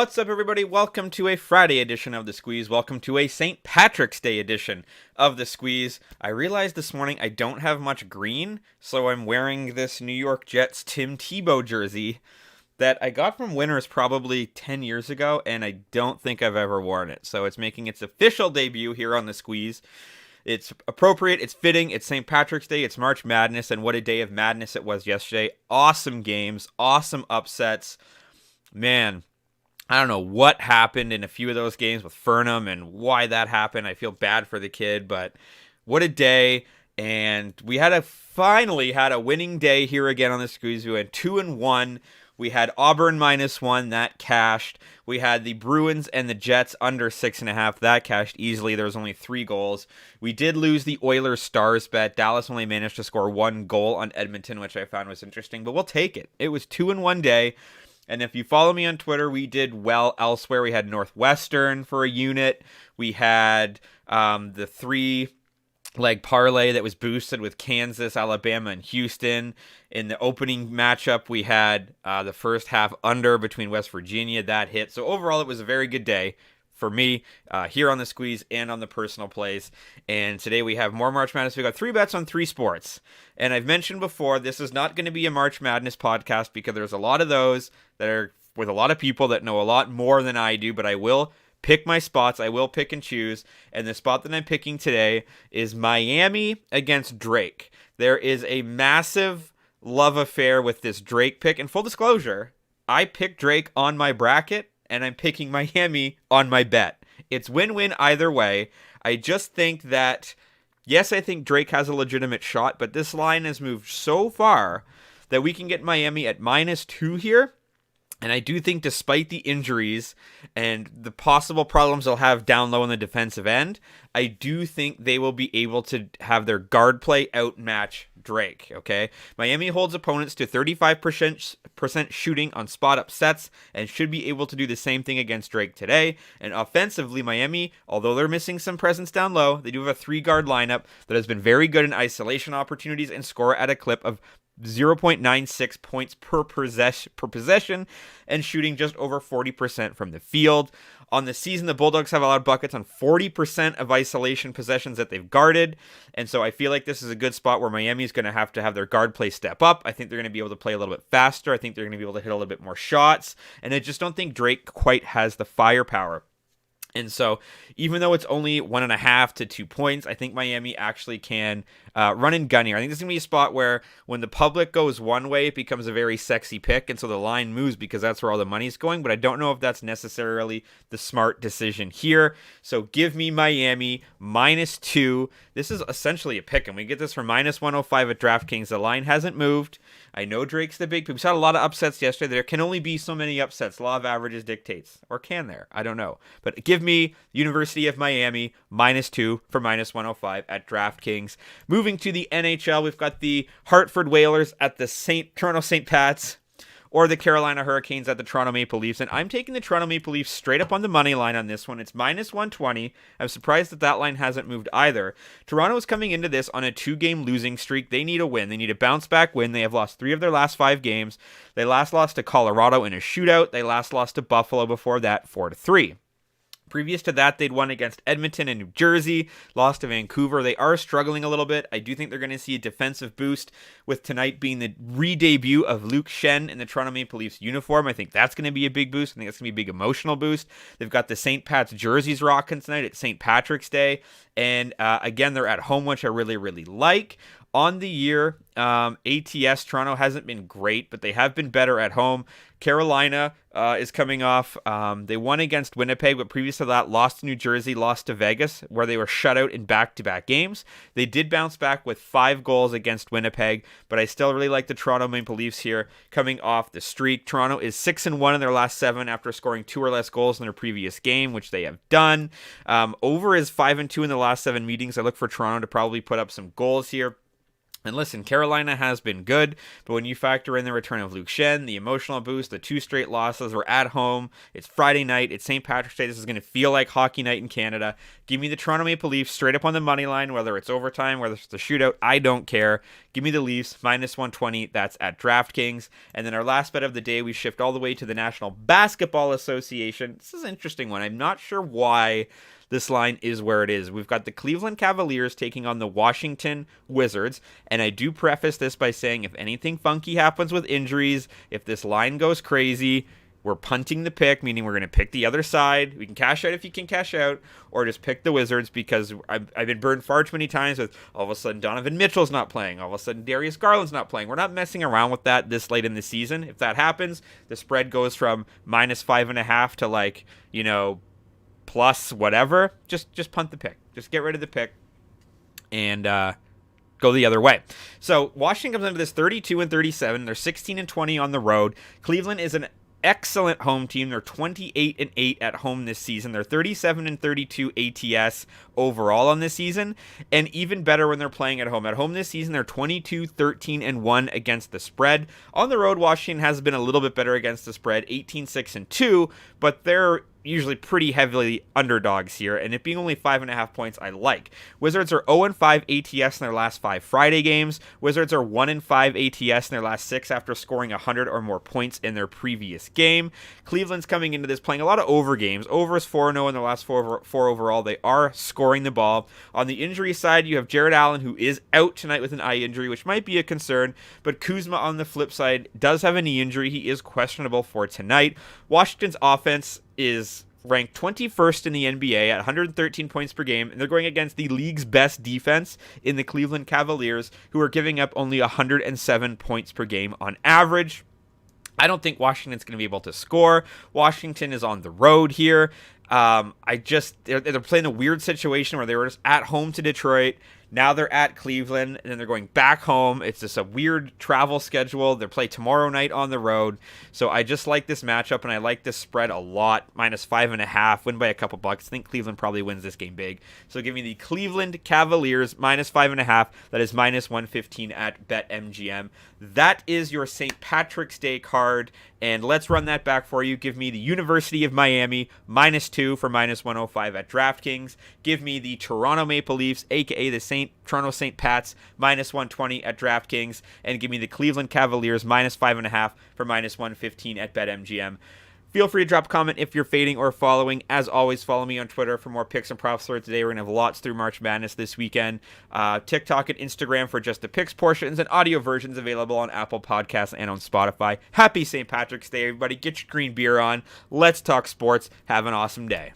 What's up, everybody? Welcome to a Friday edition of The Squeeze. Welcome to a St. Patrick's Day edition of The Squeeze. I realized this morning I don't have much green, so I'm wearing this New York Jets Tim Tebow jersey that I got from Winners probably 10 years ago, and I don't think I've ever worn it. So it's making its official debut here on The Squeeze. It's appropriate, it's fitting, it's St. Patrick's Day, it's March Madness, and what a day of madness it was yesterday. Awesome games, awesome upsets. Man, I don't know what happened in a few of those games with Furnham and why that happened. I feel bad for the kid, but what a day. And we finally had a winning day here again on the Squeeze. We went 2-1. We had Auburn -1, that cashed. We had the Bruins and the Jets under 6.5, that cashed easily. There was only 3 goals. We did lose the Oilers Stars bet. Dallas only managed to score 1 goal on Edmonton, which I found was interesting, but we'll take it. It was 2-1 day. And if you follow me on Twitter, we did well elsewhere. We had Northwestern for a unit. We had the 3-leg parlay that was boosted with Kansas, Alabama, and Houston. In the opening matchup, we had the first half under between West Virginia. That hit. So overall, it was a very good day for me here on the Squeeze and on the personal plays. And today we have more March Madness. We got 3 bets on 3 sports. And I've mentioned before, this is not going to be a March Madness podcast because there's a lot of those that are with a lot of people that know a lot more than I do, but I will pick my spots. I will pick and choose. And the spot that I'm picking today is Miami against Drake. There is a massive love affair with this Drake pick. And full disclosure, I picked Drake on my bracket, and I'm picking Miami on my bet. It's win-win either way. I just think that, yes, I think Drake has a legitimate shot, but this line has moved so far that we can get Miami at -2 here. And I do think despite the injuries and the possible problems they'll have down low on the defensive end, I do think they will be able to have their guard play outmatch Drake, okay? Miami holds opponents to 35% shooting on spot upsets and should be able to do the same thing against Drake today. And offensively, Miami, although they're missing some presence down low, they do have a 3-guard lineup that has been very good in isolation opportunities and score at a clip of 0.96 points per possession and shooting just over 40% from the field. On the season, the Bulldogs have allowed buckets on 40% of isolation possessions that they've guarded, and so I feel like this is a good spot where Miami is going to have their guard play step up. I think they're going to be able to play a little bit faster. I think they're going to be able to hit a little bit more shots, and I just don't think Drake quite has the firepower. And so even though it's only 1.5 to 2 points, I think Miami actually can run and gun here. I think this is going to be a spot where when the public goes one way, it becomes a very sexy pick. And so the line moves because that's where all the money's going. But I don't know if that's necessarily the smart decision here. So give me Miami -2. This is essentially a pick. And we get this for -105 at DraftKings. The line hasn't moved. I know Drake's the big pick. We saw a lot of upsets yesterday. There can only be so many upsets. Law of averages dictates. Or can there? I don't know. But give me University of Miami -2 for -105 at DraftKings. Moving to the NHL, we've got the Hartford Whalers at the Toronto St. Pats, or the Carolina Hurricanes at the Toronto Maple Leafs. And I'm taking the Toronto Maple Leafs straight up on the money line on this one. It's -120. I'm surprised that line hasn't moved either. Toronto is coming into this on a 2-game losing streak. They need a win. They need a bounce-back win. They have lost 3 of their last 5 games. They last lost to Colorado in a shootout. They last lost to Buffalo before that, 4-3. Previous to that, they'd won against Edmonton and New Jersey, lost to Vancouver. They are struggling a little bit. I do think they're going to see a defensive boost with tonight being the re-debut of Luke Shen in the Toronto Maple Leafs uniform. I think that's going to be a big boost. I think that's going to be a big emotional boost. They've got the St. Pat's jerseys rocking tonight at St. Patrick's Day. And again, they're at home, which I really, really like. On the year, ATS, Toronto hasn't been great, but they have been better at home. Carolina is coming off. They won against Winnipeg, but previous to that, lost to New Jersey, lost to Vegas, where they were shut out in back-to-back games. They did bounce back with 5 goals against Winnipeg, but I still really like the Toronto Maple Leafs here coming off the streak. Toronto is 6-1 in their last 7 after scoring 2 or less goals in their previous game, which they have done. Over is 5-2 in the last 7 meetings. I look for Toronto to probably put up some goals here. And listen, Carolina has been good, but when you factor in the return of Luke Shen, the emotional boost, the 2 straight losses, we're at home, it's Friday night, it's St. Patrick's Day, this is going to feel like hockey night in Canada. Give me the Toronto Maple Leafs straight up on the money line, whether it's overtime, whether it's a shootout, I don't care. Give me the Leafs, minus 120, that's at DraftKings. And then our last bet of the day, we shift all the way to the National Basketball Association. This is an interesting one. I'm not sure why this line is where it is. We've got the Cleveland Cavaliers taking on the Washington Wizards, and I do preface this by saying if anything funky happens with injuries, if this line goes crazy, we're punting the pick, meaning we're going to pick the other side. We can cash out if you can cash out, or just pick the Wizards, because I've been burned far too many times with all of a sudden Donovan Mitchell's not playing, all of a sudden Darius Garland's not playing. We're not messing around with that this late in the season. If that happens, the spread goes from minus 5.5 to plus whatever. Just punt the pick. Just get rid of the pick and go the other way. So Washington comes into this 32-37. They're 16-20 on the road. Cleveland is an excellent home team. They're 28-8 at home this season. They're 37-32 ATS overall on this season, and even better when they're playing at home. At home this season, they're 22-13-1 against the spread. On the road, Washington has been a little bit better against the spread, 18-6-2, but they're usually pretty heavily underdogs here, and it being only 5.5 points, I like. Wizards are 0-5 ATS in their last 5 Friday games. Wizards are 1-5 ATS in their last 6 after scoring 100 or more points in their previous game. Cleveland's coming into this playing a lot of over games. Over is 4-0 in their last 4 overall. They are scoring the ball. On the injury side, you have Jared Allen, who is out tonight with an eye injury, which might be a concern, but Kuzma on the flip side does have a knee injury. He is questionable for tonight. Washington's offense is ranked 21st in the NBA at 113 points per game, and they're going against the league's best defense in the Cleveland Cavaliers, who are giving up only 107 points per game on average. I don't think Washington's going to be able to score. Washington is on the road here. They're playing a weird situation where they were just at home to Detroit. Now they're at Cleveland, and then they're going back home. It's just a weird travel schedule. They play tomorrow night on the road. So I just like this matchup, and I like this spread a lot. Minus 5.5, win by a couple bucks. I think Cleveland probably wins this game big. So give me the Cleveland Cavaliers, minus 5.5. That is minus 115 at BetMGM. That is your St. Patrick's Day card, and let's run that back for you. Give me the University of Miami, minus 2 for minus 105 at DraftKings. Give me the Toronto Maple Leafs, a.k.a. the Toronto St. Pats, minus 120 at DraftKings. And give me the Cleveland Cavaliers, minus 5.5 for minus 115 at BetMGM. Feel free to drop a comment if you're fading or following. As always, follow me on Twitter for more picks and props for today. We're going to have lots through March Madness this weekend. TikTok and Instagram for just the picks portions, and audio versions available on Apple Podcasts and on Spotify. Happy St. Patrick's Day, everybody. Get your green beer on. Let's talk sports. Have an awesome day.